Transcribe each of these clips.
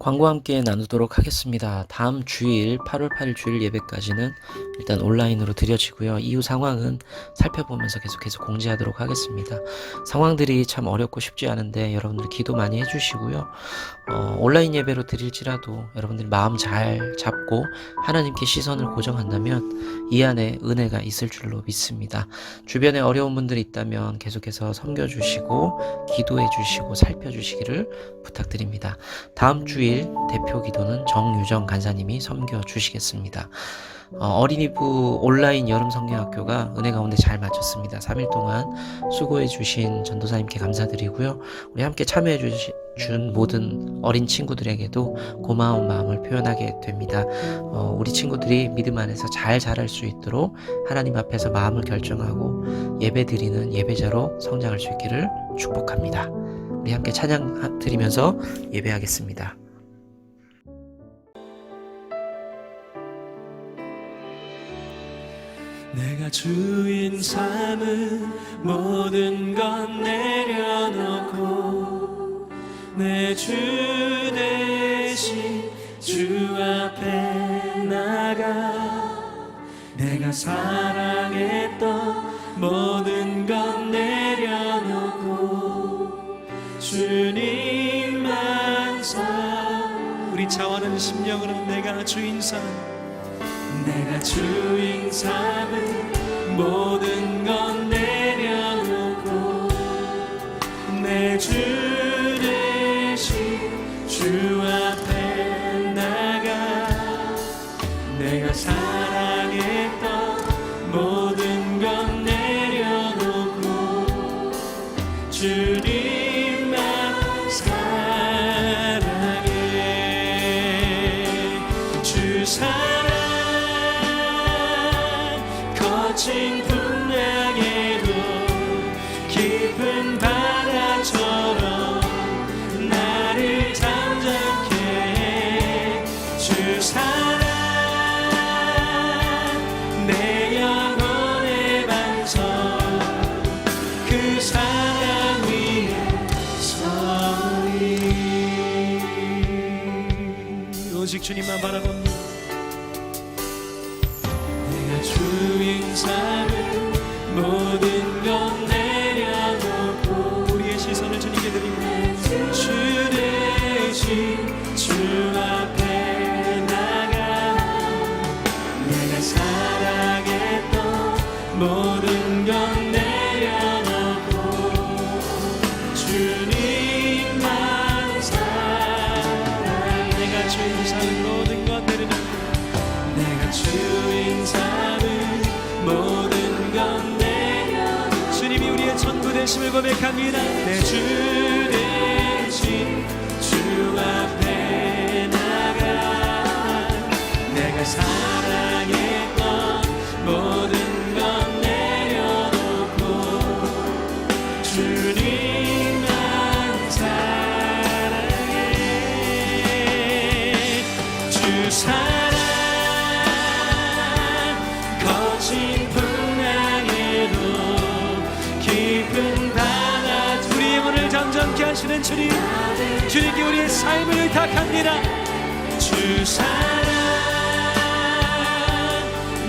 광고와 함께 나누도록 하겠습니다. 다음 주일 8월 8일 주일 예배까지는 일단 온라인으로 드려지고요. 이후 상황은 살펴보면서 계속해서 공지하도록 하겠습니다. 상황들이 참 어렵고 쉽지 않은데 여러분들 기도 많이 해주시고요. 온라인 예배로 드릴지라도 여러분들이 마음 잘 잡고 하나님께 시선을 고정한다면 이 안에 은혜가 있을 줄로 믿습니다. 주변에 어려운 분들이 있다면 계속해서 섬겨주시고 기도해주시고 살펴주시기를 부탁드립니다. 다음 주일 대표 기도는 정유정 간사님이 섬겨주시겠습니다. 어린이부 온라인 여름 성경학교가 은혜 가운데 잘 마쳤습니다. 3일 동안 수고해 주신 전도사님께 감사드리고요. 우리 함께 참여해 준 모든 어린 친구들에게도 고마운 마음을 표현하게 됩니다. 우리 친구들이 믿음 안에서 잘 자랄 수 있도록 하나님 앞에서 마음을 결정하고 예배 드리는 예배자로 성장할 수 있기를 축복합니다. 우리 함께 찬양 드리면서 예배하겠습니다. 내가 주인 삼은 모든 건 내려놓고 내 주 대신 주 앞에 나가 내가 사랑했던 모든 건 내려놓고 주님만 삼 우리 자원하는 심령으로 내가 주인 삼은 내가 주인 삼은 모든 건 내려놓고 내 주 대신 주 앞에 나가 내가 사랑했던 모든 건 내려놓고 주님만 사랑해 주 사랑 거친 풍랑에도 깊은 바다처럼 나를 잠잠케 해 주 사랑 내 영혼의 반석 그 사랑 위에 서리 오직 주님만 바라봅니다. 주인 삼은 모든 건 내려놓고 우리의 시선을 주님께 드립니다. 주 대신 주 앞에 나가 내가 사랑했던 모든 건 내려놓고 주님만 사랑 내가 주인 삼은 모든 건 내려놓고 내가 주인 삼은 모든 건 내려 주님이 우리의 전부 되심을 고백합니다. 내 주 대신 주 앞에 나가 내가 사랑했던 모든 건 내려놓고 주님만 사랑해 주 사랑 거친 풍랑에도 깊은 바다 우리의 영혼을 잠잠케 하시는 주님 주님께 우리의 삶을 의탁합니다. 주 사랑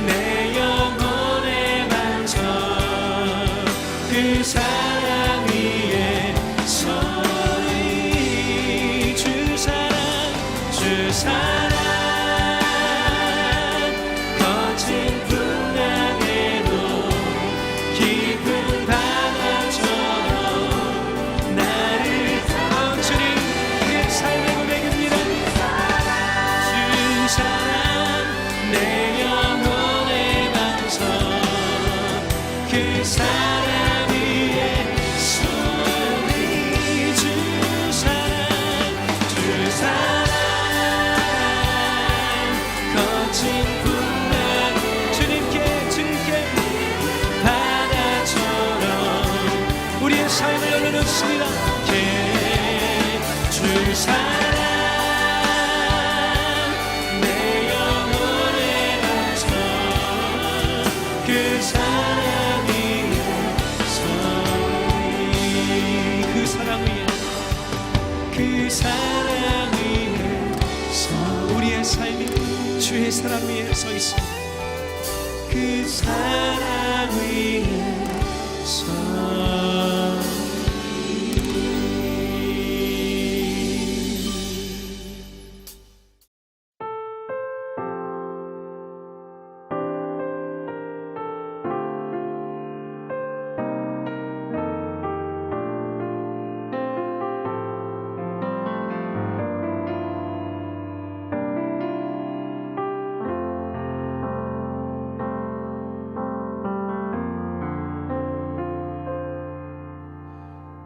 내 영혼의 반석 그 사랑 위에 서리 주 사랑 사랑 위에 서리 주 사랑 거친 풍랑 주님께 바다처럼 우리의 삶을 열어놓습니다. 주 사랑 내 영혼의 반석 그 사랑 그 사랑 위에 삶이 주의 사랑 위에 서 있습니다. 그 사랑 위에 서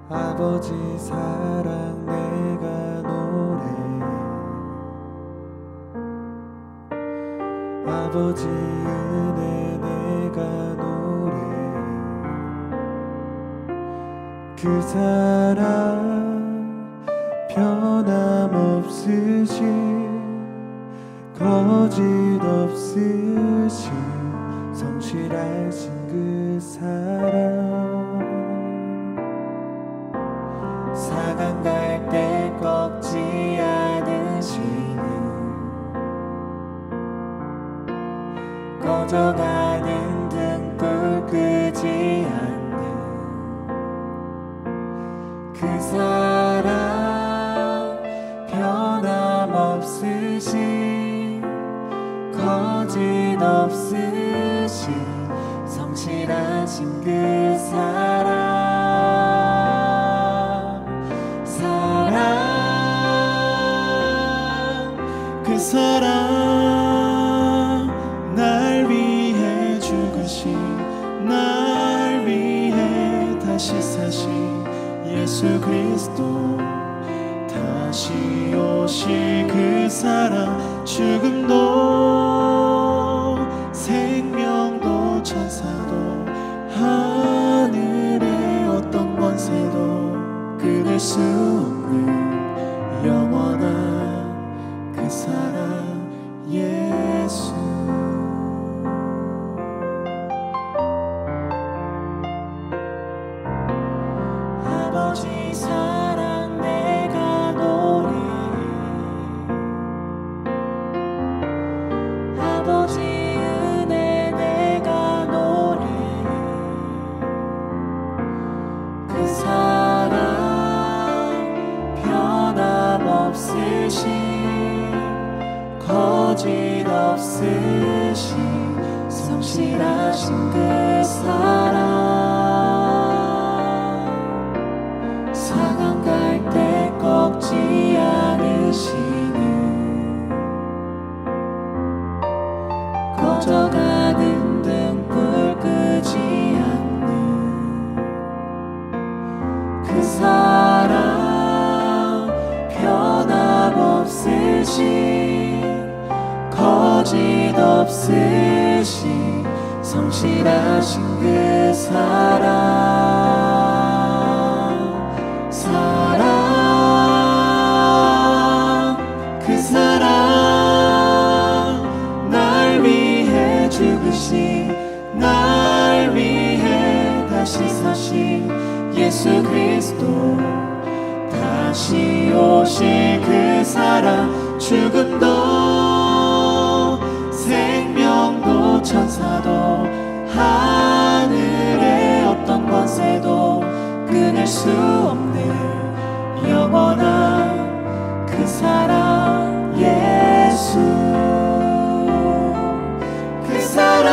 아버지 사랑 내가 노래해 아버지 은혜 내가 노래해 그 사랑 변함없으신 거짓 없으신 성실하신 그 사랑 사강 갈 때 꺾지 않으시는 꺼져가는 등불 끄지 않는 그 사랑 변함없으신 거짓 없으신 성실하신 그 사랑 그 사랑 날 위해 죽으신 날 위해 다시 사신 예수 그리스도 다시 오실 그 사랑 죽음도 생명도 천사도 하늘의 어떤 권세도 끊을 수 없는 영원한 그 사랑 예수 아버지 사랑 내가 노래해 아버지 은혜 내가 노래해 그 사랑 변함없으신 거짓 없으신 성실하신 그 사랑 사강 갈 때 꺾지 않으시는 꺼져가는 등불 끄지 않는 그 사랑 변함없으신 거짓 없으신 성실하신 그 사랑 그 사랑 날 위해 죽으신 날 위해 다시 사신 예수 그리스도 다시 오실 그 사랑 죽음도 생명도 천사도 하늘의 어떤 권세도 끊을 수 없는 영원한 그 사랑 예수 그 사랑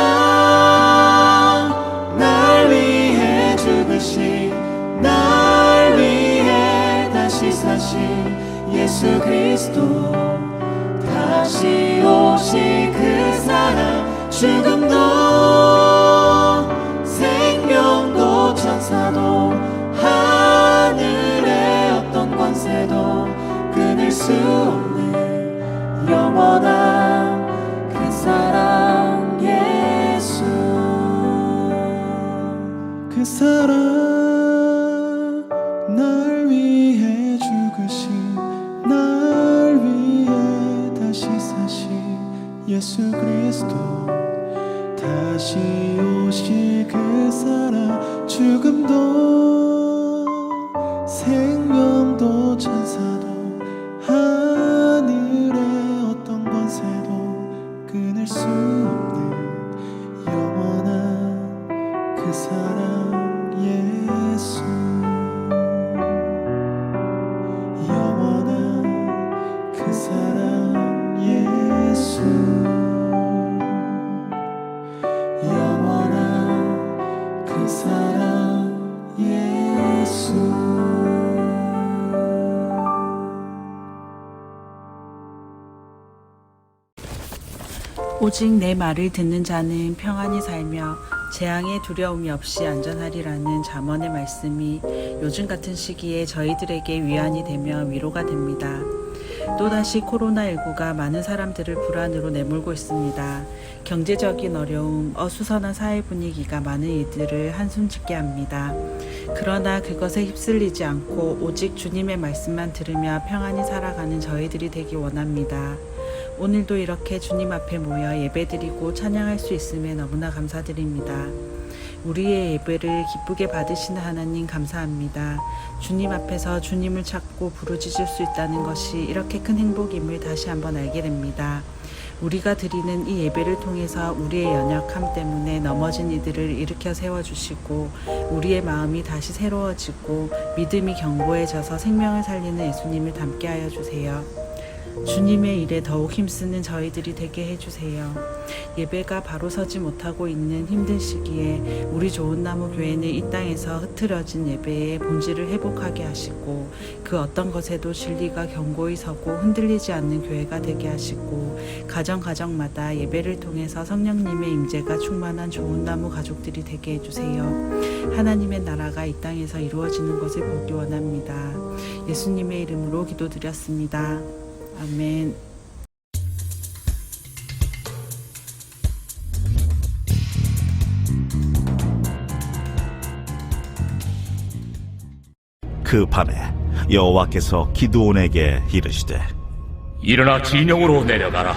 날 위해 죽으신 날 위해 다시 사신 예수 그리스도 다시 오실 그 사랑 죽음도 생명도 천사도 하늘의 어떤 권세도 끊을 수 없는 영원한 그 사랑 예수 그 사랑 날 위해 죽으신 날 위해 다시 사신 예수 그리스도 다시 오실 그 사랑 죽음도 생명도 천사도 하늘의 어떤 권세 그 사랑 예수 영원한 그 사랑 예수 영원한 그 사랑 예수 오직 내 말을 듣는 자는 평안히 살며 재앙의 두려움이 없이 안전하리라는 잠언의 말씀이 요즘 같은 시기에 저희들에게 위안이 되며 위로가 됩니다. 또다시 코로나19가 많은 사람들을 불안으로 내몰고 있습니다. 경제적인 어려움, 어수선한 사회 분위기가 많은 이들을 한숨 짓게 합니다. 그러나 그것에 휩쓸리지 않고 오직 주님의 말씀만 들으며 평안히 살아가는 저희들이 되기 원합니다. 오늘도 이렇게 주님 앞에 모여 예배드리고 찬양할 수 있음에 너무나 감사드립니다. 우리의 예배를 기쁘게 받으시는 하나님 감사합니다. 주님 앞에서 주님을 찾고 부르짖을 수 있다는 것이 이렇게 큰 행복임을 다시 한번 알게 됩니다. 우리가 드리는 이 예배를 통해서 우리의 연약함 때문에 넘어진 이들을 일으켜 세워주시고 우리의 마음이 다시 새로워지고 믿음이 견고해져서 생명을 살리는 예수님을 닮게 하여 주세요. 주님의 일에 더욱 힘쓰는 저희들이 되게 해주세요. 예배가 바로 서지 못하고 있는 힘든 시기에 우리 좋은 나무 교회는 이 땅에서 흐트러진 예배의 본질을 회복하게 하시고 그 어떤 것에도 진리가 견고히 서고 흔들리지 않는 교회가 되게 하시고 가정마다 예배를 통해서 성령님의 임재가 충만한 좋은 나무 가족들이 되게 해주세요. 하나님의 나라가 이 땅에서 이루어지는 것을 보기 원합니다. 예수님의 이름으로 기도드렸습니다. 아멘. 그 밤에 여호와께서 기드온에게 이르시되 일어나 진영으로 내려가라.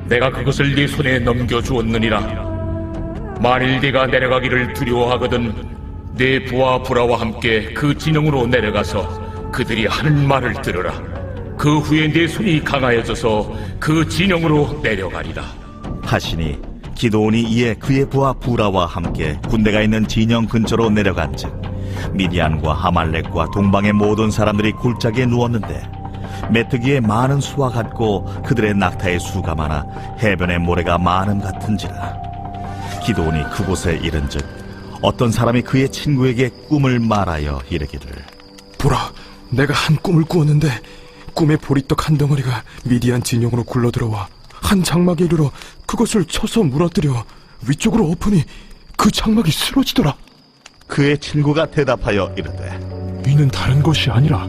내가 그것을 네 손에 넘겨주었느니라. 만일 네가 내려가기를 두려워하거든 네 부하 부라와 함께 그 진영으로 내려가서 그들이 하는 말을 들으라. 그 후에 네 손이 강하여져서 그 진영으로 내려가리라 하시니 기드온이 이에 그의 부하 부라와 함께 군대가 있는 진영 근처로 내려간즉 미디안과 아말렉과 동방의 모든 사람들이 골짜기에 누웠는데 메뚜기의 많은 수와 같고 그들의 낙타의 수가 많아 해변의 모래가 많음 같은지라. 기드온이 그곳에 이른즉 어떤 사람이 그의 친구에게 꿈을 말하여 이르기를 보라, 내가 한 꿈을 꾸었는데 꿈의 보리떡 한 덩어리가 미디안 진영으로 굴러들어와 한 장막에 이르러 그것을 쳐서 무너뜨려 위쪽으로 엎으니 그 장막이 쓰러지더라. 그의 친구가 대답하여 이르되 이는 다른 것이 아니라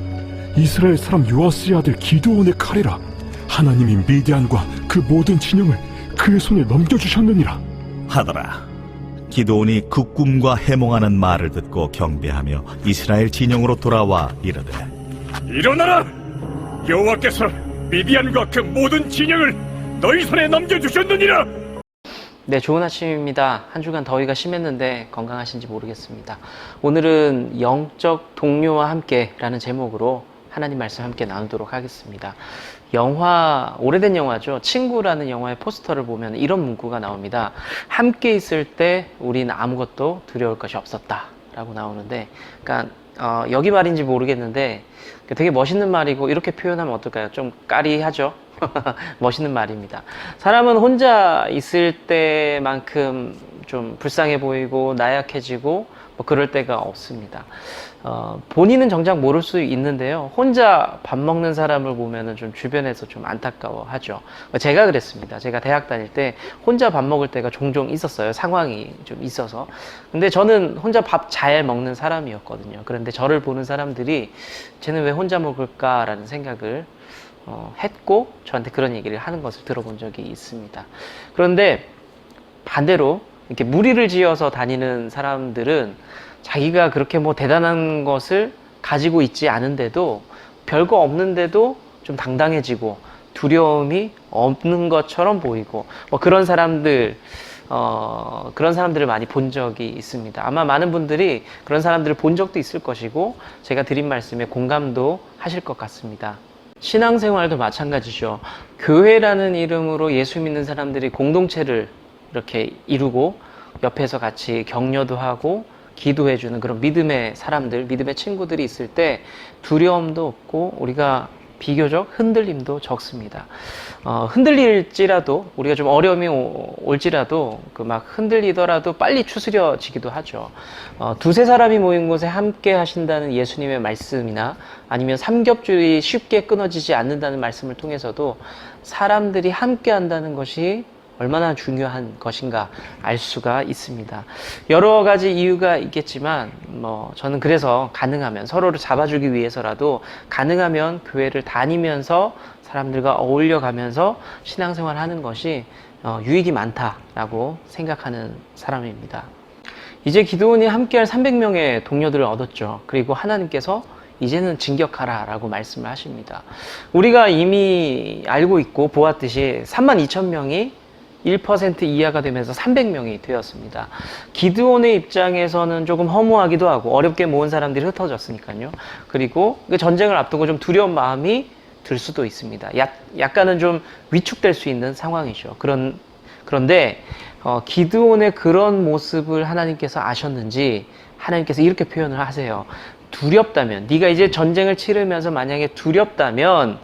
이스라엘 사람 요아스의 아들 기드온의 칼이라. 하나님이 미디안과 그 모든 진영을 그의 손에 넘겨주셨느니라 하더라. 기드온이 그 꿈과 해몽하는 말을 듣고 경배하며 이스라엘 진영으로 돌아와 이르되 일어나라. 여호와께서 미디안과 그 모든 진영을 너희 손에 넘겨주셨느니라. 네, 좋은 아침입니다. 한 주간 더위가 심했는데 건강하신지 모르겠습니다. 오늘은 영적 동료와 함께 라는 제목으로 하나님 말씀 함께 나누도록 하겠습니다. 영화, 오래된 영화죠. 친구라는 영화의 포스터를 보면 이런 문구가 나옵니다. 함께 있을 때 우린 아무것도 두려울 것이 없었다 라고 나오는데, 그러니까 여기 말인지 모르겠는데 되게 멋있는 말이고, 이렇게 표현하면 어떨까요? 좀 까리하죠? 멋있는 말입니다. 사람은 혼자 있을 때만큼 좀 불쌍해 보이고 나약해지고 뭐 그럴 때가 없습니다. 본인은 정작 모를 수 있는데요. 혼자 밥 먹는 사람을 보면은 좀 주변에서 좀 안타까워 하죠. 제가 그랬습니다. 제가 대학 다닐 때 혼자 밥 먹을 때가 종종 있었어요. 상황이 좀 있어서. 근데 저는 혼자 밥 잘 먹는 사람이었거든요. 그런데 저를 보는 사람들이 쟤는 왜 혼자 먹을까라는 생각을 했고 저한테 그런 얘기를 하는 것을 들어본 적이 있습니다. 그런데 반대로 이렇게 무리를 지어서 다니는 사람들은 자기가 그렇게 뭐 대단한 것을 가지고 있지 않은데도, 별거 없는데도 좀 당당해지고 두려움이 없는 것처럼 보이고 뭐 그런 사람들을 많이 본 적이 있습니다. 아마 많은 분들이 그런 사람들을 본 적도 있을 것이고 제가 드린 말씀에 공감도 하실 것 같습니다. 신앙생활도 마찬가지죠. 교회라는 이름으로 예수 믿는 사람들이 공동체를 이렇게 이루고 옆에서 같이 격려도 하고 기도해주는 그런 믿음의 사람들, 믿음의 친구들이 있을 때 두려움도 없고 우리가 비교적 흔들림도 적습니다. 흔들릴지라도 우리가 좀 어려움이 올지라도 그 막 흔들리더라도 빨리 추스려지기도 하죠. 두세 사람이 모인 곳에 함께 하신다는 예수님의 말씀이나 아니면 삼겹줄이 쉽게 끊어지지 않는다는 말씀을 통해서도 사람들이 함께 한다는 것이 얼마나 중요한 것인가 알 수가 있습니다. 여러 가지 이유가 있겠지만 저는 그래서 가능하면 서로를 잡아주기 위해서라도 가능하면 교회를 다니면서 사람들과 어울려 가면서 신앙생활 하는 것이 유익이 많다라고 생각하는 사람입니다. 이제 기드온이 함께할 300명의 동료들을 얻었죠. 그리고 하나님께서 이제는 진격하라 라고 말씀을 하십니다. 우리가 이미 알고 있고 보았듯이 32,000명이 1% 이하가 되면서 300명이 되었습니다. 기드온의 입장에서는 조금 허무하기도 하고 어렵게 모은 사람들이 흩어졌으니까요. 그리고 전쟁을 앞두고 좀 두려운 마음이 들 수도 있습니다. 약간은 좀 위축될 수 있는 상황이죠. 그런데 기드온의 그런 모습을 하나님께서 아셨는지 하나님께서 이렇게 표현을 하세요. 두렵다면, 네가 이제 전쟁을 치르면서 만약에 두렵다면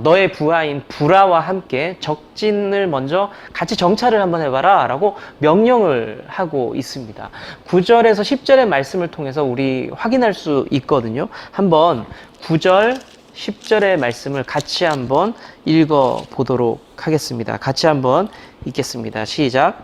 너의 부하인 부라와 함께 적진을 먼저 같이 정찰을 한번 해봐라 라고 명령을 하고 있습니다. 9절에서 10절의 말씀을 통해서 우리 확인할 수 있거든요. 한번 9절 10절의 말씀을 같이 한번 읽어 보도록 하겠습니다. 같이 한번 읽겠습니다. 시작.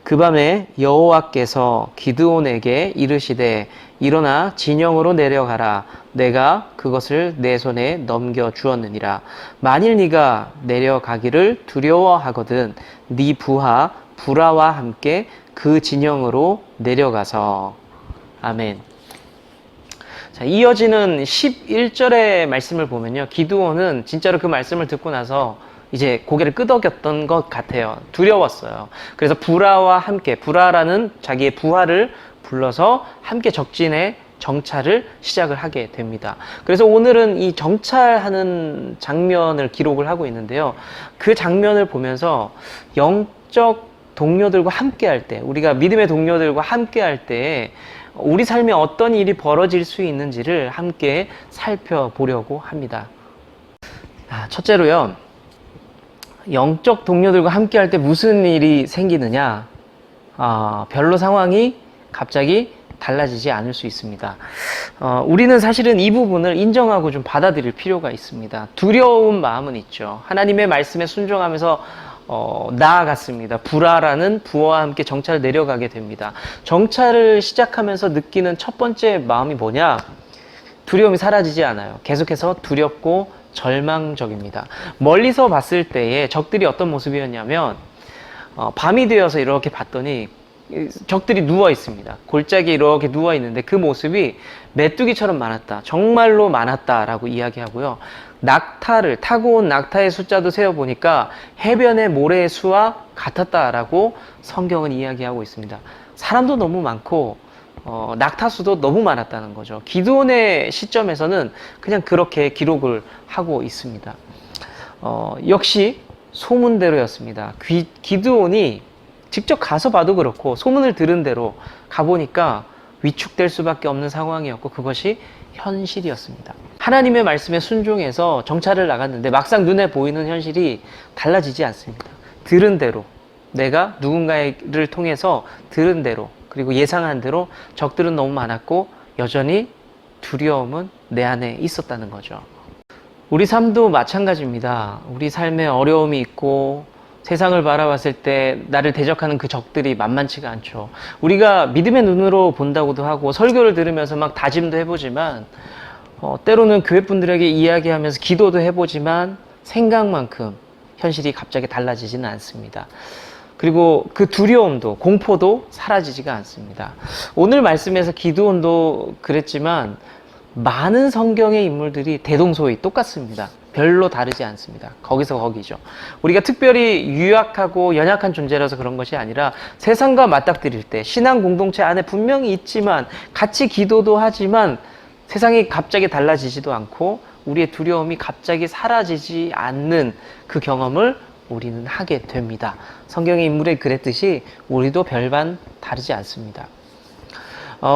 그 밤에 여호와께서 기드온에게 이르시되 일어나 진영으로 내려가라. 내가 그것을 내 손에 넘겨 주었느니라. 만일 네가 내려가기를 두려워하거든 네 부하 부라와 함께 그 진영으로 내려가서. 아멘. 자, 이어지는 11절의 말씀을 보면요. 기드온은 진짜로 그 말씀을 듣고 나서 이제 고개를 끄덕였던 것 같아요. 두려웠어요. 그래서 부라와 함께, 부라라는 자기의 부하를 불러서 함께 적진에 정찰을 시작을 하게 됩니다. 그래서 오늘은 이 정찰하는 장면을 기록을 하고 있는데요. 그 장면을 보면서 영적 동료들과 함께 할 때, 우리가 믿음의 동료들과 함께 할 때 우리 삶에 어떤 일이 벌어질 수 있는지를 함께 살펴보려고 합니다. 첫째로요. 영적 동료들과 함께 할 때 무슨 일이 생기느냐? 별로 상황이 갑자기 달라지지 않을 수 있습니다. 우리는 사실은 이 부분을 인정하고 좀 받아들일 필요가 있습니다. 두려운 마음은 있죠. 하나님의 말씀에 순종하면서 나아갔습니다. 부라라는 부하와 함께 정찰을 내려가게 됩니다. 정찰을 시작하면서 느끼는 첫 번째 마음이 뭐냐? 두려움이 사라지지 않아요. 계속해서 두렵고 절망적입니다. 멀리서 봤을 때에 적들이 어떤 모습이었냐면 밤이 되어서 이렇게 봤더니 적들이 누워 있습니다. 골짜기에 이렇게 누워 있는데 그 모습이 메뚜기처럼 많았다. 정말로 많았다라고 이야기하고요. 낙타를 타고 온 낙타의 숫자도 세어보니까 해변의 모래의 수와 같았다라고 성경은 이야기하고 있습니다. 사람도 너무 많고 낙타 수도 너무 많았다는 거죠. 기드온의 시점에서는 그냥 그렇게 기록을 하고 있습니다. 역시 소문대로였습니다. 기드온이 직접 가서 봐도 그렇고 소문을 들은 대로 가보니까 위축될 수밖에 없는 상황이었고 그것이 현실이었습니다. 하나님의 말씀에 순종해서 정찰을 나갔는데 막상 눈에 보이는 현실이 달라지지 않습니다. 들은 대로, 내가 누군가를 통해서 들은 대로 그리고 예상한 대로 적들은 너무 많았고 여전히 두려움은 내 안에 있었다는 거죠. 우리 삶도 마찬가지입니다. 우리 삶에 어려움이 있고 세상을 바라봤을 때 나를 대적하는 그 적들이 만만치가 않죠. 우리가 믿음의 눈으로 본다고도 하고 설교를 들으면서 막 다짐도 해보지만 때로는 교회 분들에게 이야기하면서 기도도 해보지만 생각만큼 현실이 갑자기 달라지지는 않습니다. 그리고 그 두려움도 공포도 사라지지가 않습니다. 오늘 말씀에서 기드온도 그랬지만 많은 성경의 인물들이 대동소이 똑같습니다. 별로 다르지 않습니다. 거기서 거기죠. 우리가 특별히 유약하고 연약한 존재라서 그런 것이 아니라 세상과 맞닥뜨릴 때 신앙 공동체 안에 분명히 있지만 같이 기도도 하지만 세상이 갑자기 달라지지도 않고 우리의 두려움이 갑자기 사라지지 않는 그 경험을 우리는 하게 됩니다. 성경의 인물이 그랬듯이 우리도 별반 다르지 않습니다.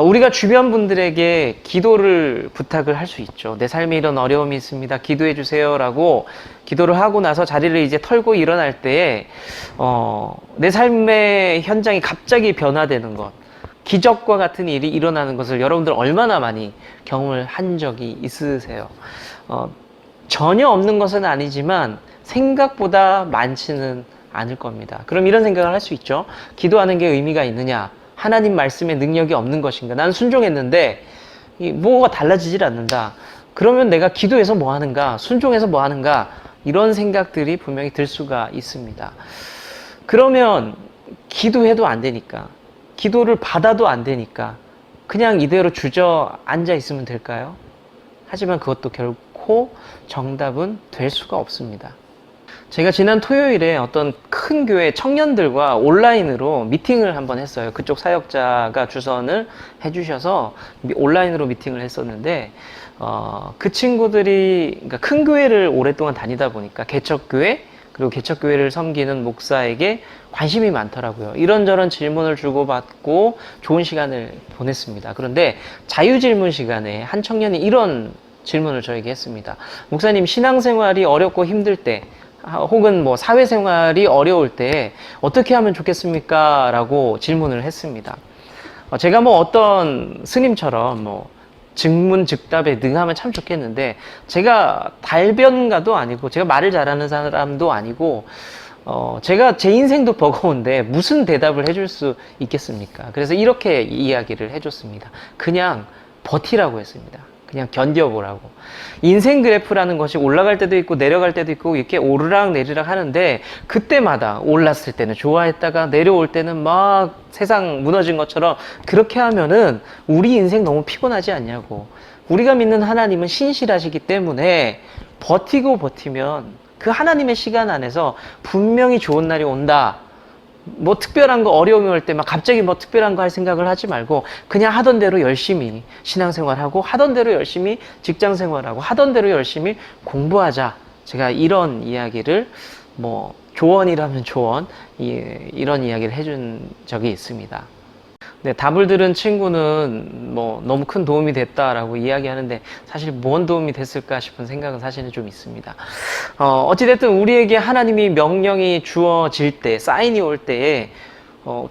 우리가 주변 분들에게 기도를 부탁을 할 수 있죠. 내 삶에 이런 어려움이 있습니다. 기도해 주세요 라고 기도를 하고 나서 자리를 이제 털고 일어날 때에 내 삶의 현장이 갑자기 변화되는 것, 기적과 같은 일이 일어나는 것을 여러분들 얼마나 많이 경험을 한 적이 있으세요? 전혀 없는 것은 아니지만 생각보다 많지는 않을 겁니다. 그럼 이런 생각을 할 수 있죠. 기도하는 게 의미가 있느냐? 하나님 말씀에 능력이 없는 것인가? 나는 순종했는데 뭐가 달라지질 않는다. 그러면 내가 기도해서 뭐 하는가? 순종해서 뭐 하는가? 이런 생각들이 분명히 들 수가 있습니다. 그러면 기도해도 안 되니까, 기도를 받아도 안 되니까 그냥 이대로 주저앉아 있으면 될까요? 하지만 그것도 결코 정답은 될 수가 없습니다. 제가 지난 토요일에 어떤 큰 교회 청년들과 온라인으로 미팅을 한번 했어요. 그쪽 사역자가 주선을 해주셔서 온라인으로 미팅을 했었는데 그 친구들이 그러니까 큰 교회를 오랫동안 다니다 보니까 개척교회 그리고 개척교회를 섬기는 목사에게 관심이 많더라고요. 이런저런 질문을 주고받고 좋은 시간을 보냈습니다. 그런데 자유질문 시간에 한 청년이 이런 질문을 저에게 했습니다. 목사님, 신앙생활이 어렵고 힘들 때 혹은 뭐 사회생활이 어려울 때 어떻게 하면 좋겠습니까? 라고 질문을 했습니다. 제가 뭐 어떤 스님처럼 뭐 즉문즉답에 능하면 참 좋겠는데 제가 달변가도 아니고 제가 말을 잘하는 사람도 아니고 제가 제 인생도 버거운데 무슨 대답을 해줄 수 있겠습니까? 그래서 이렇게 이야기를 해줬습니다. 그냥 버티라고 했습니다. 그냥 견뎌보라고. 인생 그래프라는 것이 올라갈 때도 있고 내려갈 때도 있고 이렇게 오르락 내리락 하는데 그때마다 올랐을 때는 좋아했다가 내려올 때는 막 세상 무너진 것처럼 그렇게 하면은 우리 인생 너무 피곤하지 않냐고. 우리가 믿는 하나님은 신실하시기 때문에 버티고 버티면 그 하나님의 시간 안에서 분명히 좋은 날이 온다. 뭐 특별한 거 어려움이 올 때 막 갑자기 뭐 특별한 거 할 생각을 하지 말고 그냥 하던 대로 열심히 신앙생활하고 하던 대로 열심히 직장생활하고 하던 대로 열심히 공부하자. 제가 이런 이야기를 뭐 조언이라면 조언 이런 이야기를 해준 적이 있습니다. 네, 답을 들은 친구는 뭐 너무 큰 도움이 됐다라고 이야기하는데 사실 뭔 도움이 됐을까 싶은 생각은 사실은 좀 있습니다. 어찌됐든 우리에게 하나님이 명령이 주어질 때, 사인이 올 때에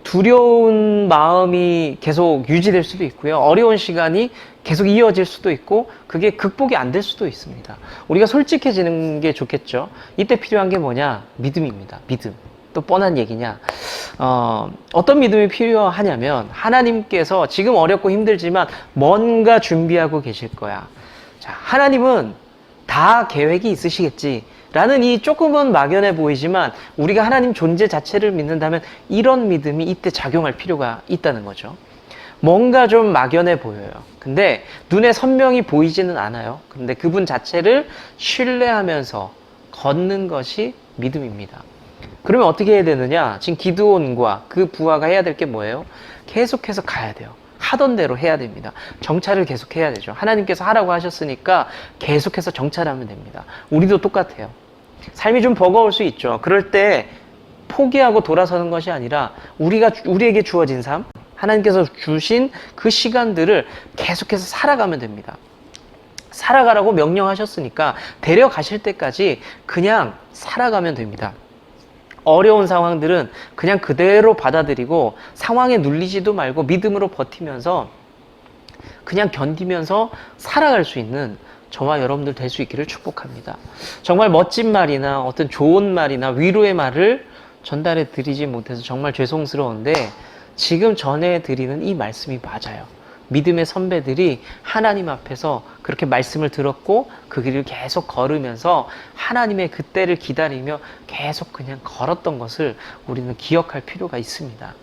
두려운 마음이 계속 유지될 수도 있고요. 어려운 시간이 계속 이어질 수도 있고 그게 극복이 안 될 수도 있습니다. 우리가 솔직해지는 게 좋겠죠. 이때 필요한 게 뭐냐? 믿음입니다. 믿음. 또 뻔한 얘기냐? 어떤 믿음이 필요하냐면 하나님께서 지금 어렵고 힘들지만 뭔가 준비하고 계실 거야. 자, 하나님은 다 계획이 있으시겠지 라는 이 조금은 막연해 보이지만 우리가 하나님 존재 자체를 믿는다면 이런 믿음이 이때 작용할 필요가 있다는 거죠. 뭔가 좀 막연해 보여요. 근데 눈에 선명히 보이지는 않아요. 근데 그분 자체를 신뢰하면서 걷는 것이 믿음입니다. 그러면 어떻게 해야 되느냐? 지금 기드온과 그 부하가 해야 될 게 뭐예요? 계속해서 가야 돼요. 하던 대로 해야 됩니다. 정찰을 계속 해야 되죠. 하나님께서 하라고 하셨으니까 계속해서 정찰하면 됩니다. 우리도 똑같아요. 삶이 좀 버거울 수 있죠. 그럴 때 포기하고 돌아서는 것이 아니라 우리에게 주어진 삶, 하나님께서 주신 그 시간들을 계속해서 살아가면 됩니다. 살아가라고 명령하셨으니까 데려가실 때까지 그냥 살아가면 됩니다. 어려운 상황들은 그냥 그대로 받아들이고 상황에 눌리지도 말고 믿음으로 버티면서 그냥 견디면서 살아갈 수 있는 저와 여러분들 될 수 있기를 축복합니다. 정말 멋진 말이나 어떤 좋은 말이나 위로의 말을 전달해 드리지 못해서 정말 죄송스러운데 지금 전해드리는 이 말씀이 맞아요. 믿음의 선배들이 하나님 앞에서 그렇게 말씀을 들었고 그 길을 계속 걸으면서 하나님의 그때를 기다리며 계속 그냥 걸었던 것을 우리는 기억할 필요가 있습니다.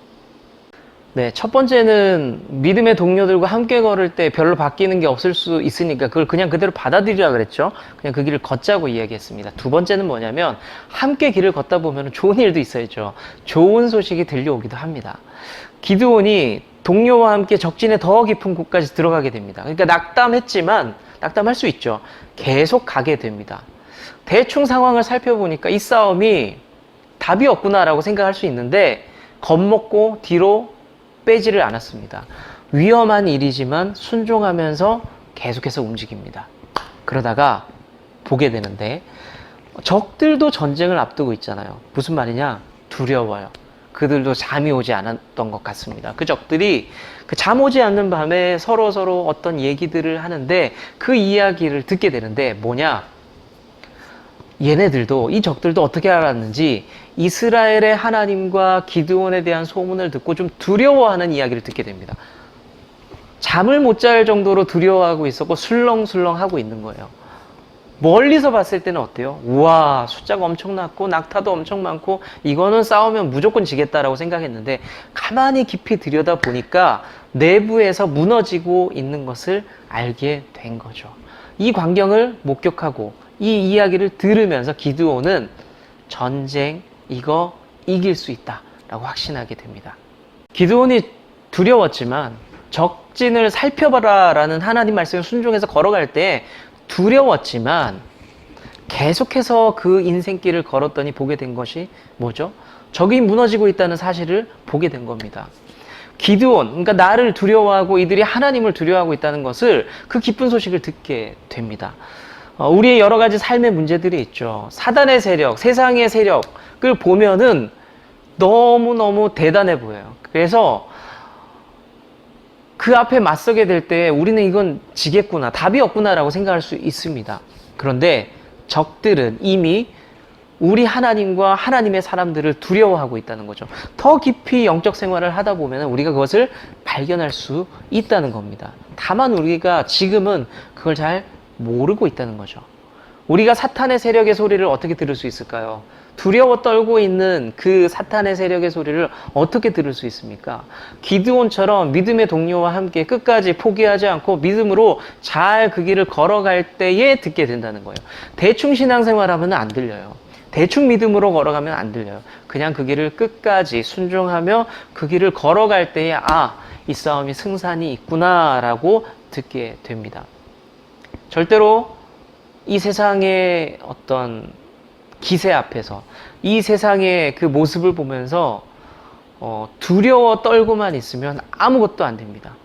네, 첫 번째는 믿음의 동료들과 함께 걸을 때 별로 바뀌는 게 없을 수 있으니까 그걸 그냥 그대로 받아들이라 그랬죠. 그냥 그 길을 걷자고 이야기했습니다. 두 번째는 뭐냐면 함께 길을 걷다 보면 좋은 일도 있어야죠. 좋은 소식이 들려오기도 합니다. 기드온이 동료와 함께 적진의 더 깊은 곳까지 들어가게 됩니다. 그러니까 낙담했지만 낙담할 수 있죠. 계속 가게 됩니다. 대충 상황을 살펴보니까 이 싸움이 답이 없구나라고 생각할 수 있는데 겁먹고 뒤로 빼지를 않았습니다. 위험한 일이지만 순종하면서 계속해서 움직입니다. 그러다가 보게 되는데 적들도 전쟁을 앞두고 있잖아요. 무슨 말이냐? 두려워요. 그들도 잠이 오지 않았던 것 같습니다. 그 적들이 그 잠 오지 않는 밤에 서로 어떤 얘기들을 하는데 그 이야기를 듣게 되는데 뭐냐? 얘네들도, 이 적들도 어떻게 알았는지 이스라엘의 하나님과 기드온에 대한 소문을 듣고 좀 두려워하는 이야기를 듣게 됩니다. 잠을 못 잘 정도로 두려워하고 있었고 술렁술렁하고 있는 거예요. 멀리서 봤을 때는 어때요? 우와, 숫자가 엄청 많고 낙타도 엄청 많고 이거는 싸우면 무조건 지겠다라고 생각했는데 가만히 깊이 들여다 보니까 내부에서 무너지고 있는 것을 알게 된 거죠. 이 광경을 목격하고 이 이야기를 들으면서 기드온은 전쟁 이거 이길 수 있다라고 확신하게 됩니다. 기드온이 두려웠지만 적진을 살펴봐라라는 하나님 말씀에 순종해서 걸어갈 때 두려웠지만 계속해서 그 인생길을 걸었더니 보게 된 것이 뭐죠? 적이 무너지고 있다는 사실을 보게 된 겁니다. 기드온, 그러니까 나를 두려워하고 이들이 하나님을 두려워하고 있다는 것을, 그 기쁜 소식을 듣게 됩니다. 우리의 여러 가지 삶의 문제들이 있죠. 사단의 세력, 세상의 세력을 보면은 너무너무 대단해 보여요. 그래서 그 앞에 맞서게 될 때 우리는 이건 지겠구나, 답이 없구나라고 생각할 수 있습니다. 그런데 적들은 이미 우리 하나님과 하나님의 사람들을 두려워하고 있다는 거죠. 더 깊이 영적 생활을 하다 보면 우리가 그것을 발견할 수 있다는 겁니다. 다만 우리가 지금은 그걸 잘 모르고 있다는 거죠. 우리가 사탄의 세력의 소리를 어떻게 들을 수 있을까요? 두려워 떨고 있는 그 사탄의 세력의 소리를 어떻게 들을 수 있습니까? 기드온처럼 믿음의 동료와 함께 끝까지 포기하지 않고 믿음으로 잘 그 길을 걸어갈 때에 듣게 된다는 거예요. 대충 신앙생활하면 안 들려요. 대충 믿음으로 걸어가면 안 들려요. 그냥 그 길을 끝까지 순종하며 그 길을 걸어갈 때에 이 싸움이 승산이 있구나라고 듣게 됩니다. 절대로 이 세상의 어떤 기세 앞에서, 이 세상의 그 모습을 보면서 두려워 떨고만 있으면 아무것도 안 됩니다.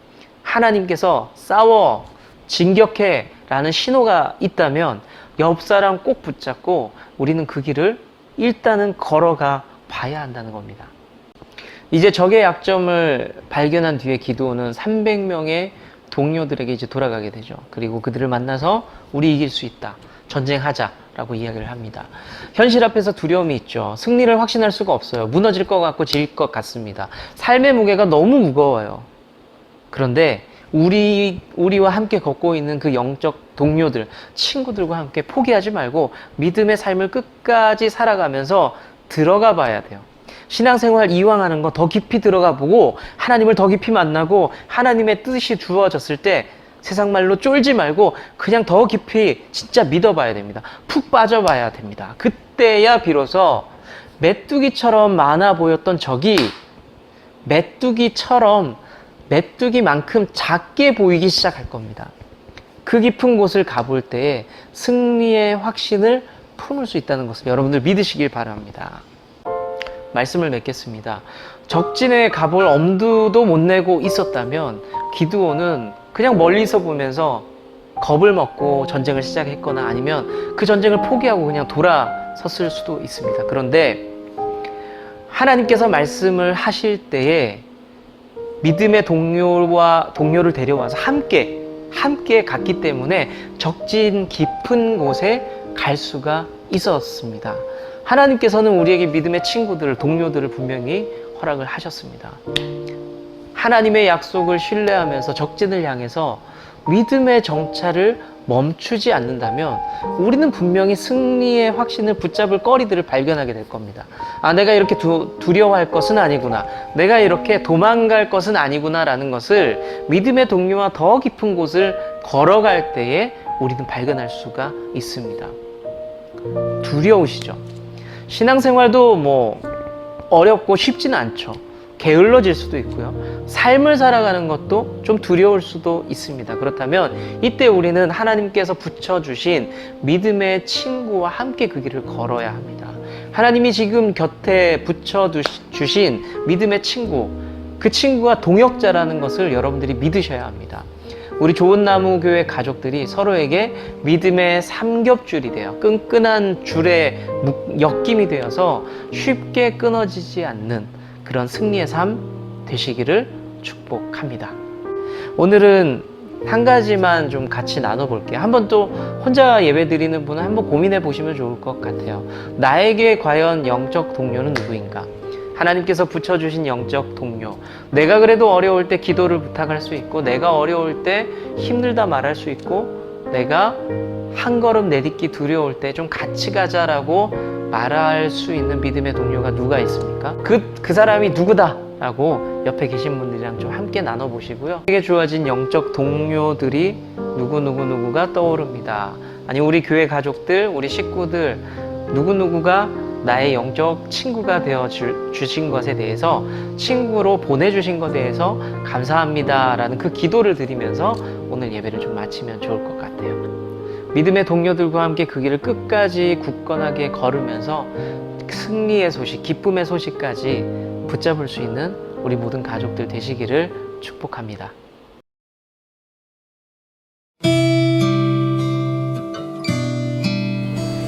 하나님께서 싸워, 진격해 라는 신호가 있다면 옆 사람 꼭 붙잡고 우리는 그 길을 일단은 걸어가 봐야 한다는 겁니다. 이제 적의 약점을 발견한 뒤에 기드온은 300명의 동료들에게 이제 돌아가게 되죠. 그리고 그들을 만나서 우리 이길 수 있다, 전쟁하자라고 이야기를 합니다. 현실 앞에서 두려움이 있죠. 승리를 확신할 수가 없어요. 무너질 것 같고 질 것 같습니다. 삶의 무게가 너무 무거워요. 그런데 우리와 함께 걷고 있는 그 영적 동료들, 친구들과 함께 포기하지 말고 믿음의 삶을 끝까지 살아가면서 들어가 봐야 돼요. 신앙생활 이왕하는 거 더 깊이 들어가 보고 하나님을 더 깊이 만나고 하나님의 뜻이 주어졌을 때 세상 말로 쫄지 말고 그냥 더 깊이 진짜 믿어봐야 됩니다. 푹 빠져봐야 됩니다. 그때야 비로소 메뚜기처럼 많아 보였던 적이 메뚜기만큼 작게 보이기 시작할 겁니다. 그 깊은 곳을 가볼 때에 승리의 확신을 품을 수 있다는 것을 여러분들 믿으시길 바랍니다. 말씀을 맺겠습니다. 적진에 가볼 엄두도 못 내고 있었다면 기드온은 그냥 멀리서 보면서 겁을 먹고 전쟁을 시작했거나 아니면 그 전쟁을 포기하고 그냥 돌아섰을 수도 있습니다. 그런데 하나님께서 말씀을 하실 때에 믿음의 동료를 데려와서 함께 갔기 때문에 적진 깊은 곳에 갈 수가 있었습니다. 하나님께서는 우리에게 믿음의 친구들을, 동료들을 분명히 허락을 하셨습니다. 하나님의 약속을 신뢰하면서 적진을 향해서 믿음의 정찰을 멈추지 않는다면 우리는 분명히 승리의 확신을 붙잡을 거리들을 발견하게 될 겁니다. 내가 이렇게 두려워할 것은 아니구나, 내가 이렇게 도망갈 것은 아니구나 라는 것을 믿음의 동료와 더 깊은 곳을 걸어갈 때에 우리는 발견할 수가 있습니다. 두려우시죠? 신앙생활도 어렵고 쉽지는 않죠. 게을러질 수도 있고요. 삶을 살아가는 것도 좀 두려울 수도 있습니다. 그렇다면 이때 우리는 하나님께서 붙여주신 믿음의 친구와 함께 그 길을 걸어야 합니다. 하나님이 지금 곁에 붙여주신 믿음의 친구, 그 친구가 동역자라는 것을 여러분들이 믿으셔야 합니다. 우리 좋은 나무 교회 가족들이 서로에게 믿음의 삼겹줄이 되어 끈끈한 줄에 엮임이 되어서 쉽게 끊어지지 않는 그런 승리의 삶 되시기를 축복합니다. 오늘은 한 가지만 좀 같이 나눠볼게요. 한번 또 혼자 예배 드리는 분은 한번 고민해 보시면 좋을 것 같아요. 나에게 과연 영적 동료는 누구인가? 하나님께서 붙여주신 영적 동료. 내가 그래도 어려울 때 기도를 부탁할 수 있고, 내가 어려울 때 힘들다 말할 수 있고, 내가 한 걸음 내딛기 두려울 때 좀 같이 가자라고 말할 수 있는 믿음의 동료가 누가 있습니까? 그 사람이 누구다 라고 옆에 계신 분들이랑 좀 함께 나눠보시고요. 내게 주어진 영적 동료들이 누구가 떠오릅니다. 아니, 우리 교회 가족들, 우리 식구들 누구가 나의 영적 친구가 되어 주신 것에 대해서, 친구로 보내주신 것에 대해서 감사합니다 라는 그 기도를 드리면서 오늘 예배를 좀 마치면 좋을 것 같아요. 믿음의 동료들과 함께 그 길을 끝까지 굳건하게 걸으면서 승리의 소식, 기쁨의 소식까지 붙잡을 수 있는 우리 모든 가족들 되시기를 축복합니다.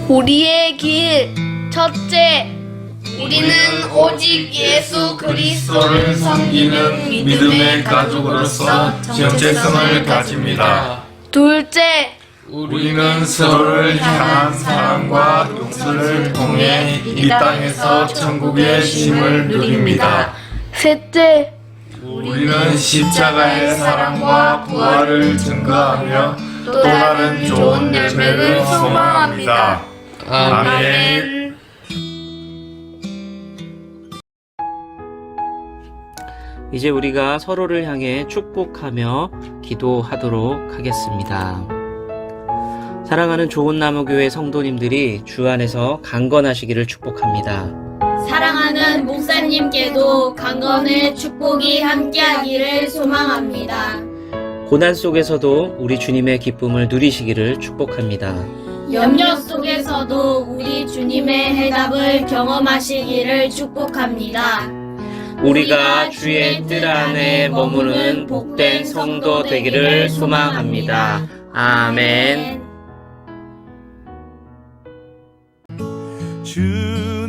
우리의 길 첫째, 우리는 오직 예수 그리스도를 섬기는 믿음의 가족으로서 정체성을 가집니다. 둘째, 우리는 서로를 향한 사랑과 용서를 통해 이 땅에서 천국의 쉼을 누립니다. 셋째, 우리는 십자가의 사랑과 부활을 증거하며 또 다른 좋은 열매를 소망합니다. 아멘. 이제 우리가 서로를 향해 축복하며 기도하도록 하겠습니다. 사랑하는 좋은 나무 교회 성도님들이 주 안에서 강건하시기를 축복합니다. 사랑하는 목사님께도 강건의 축복이 함께하기를 소망합니다. 고난 속에서도 우리 주님의 기쁨을 누리시기를 축복합니다. 염려 속에서도 우리 주님의 해답을 경험하시기를 축복합니다. 우리가 주의 뜰 안에 머무는 복된 성도 되기를 소망합니다. 아멘. 주님은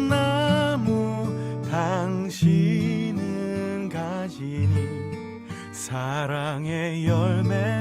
나무, 당신은 가지니 사랑의 열매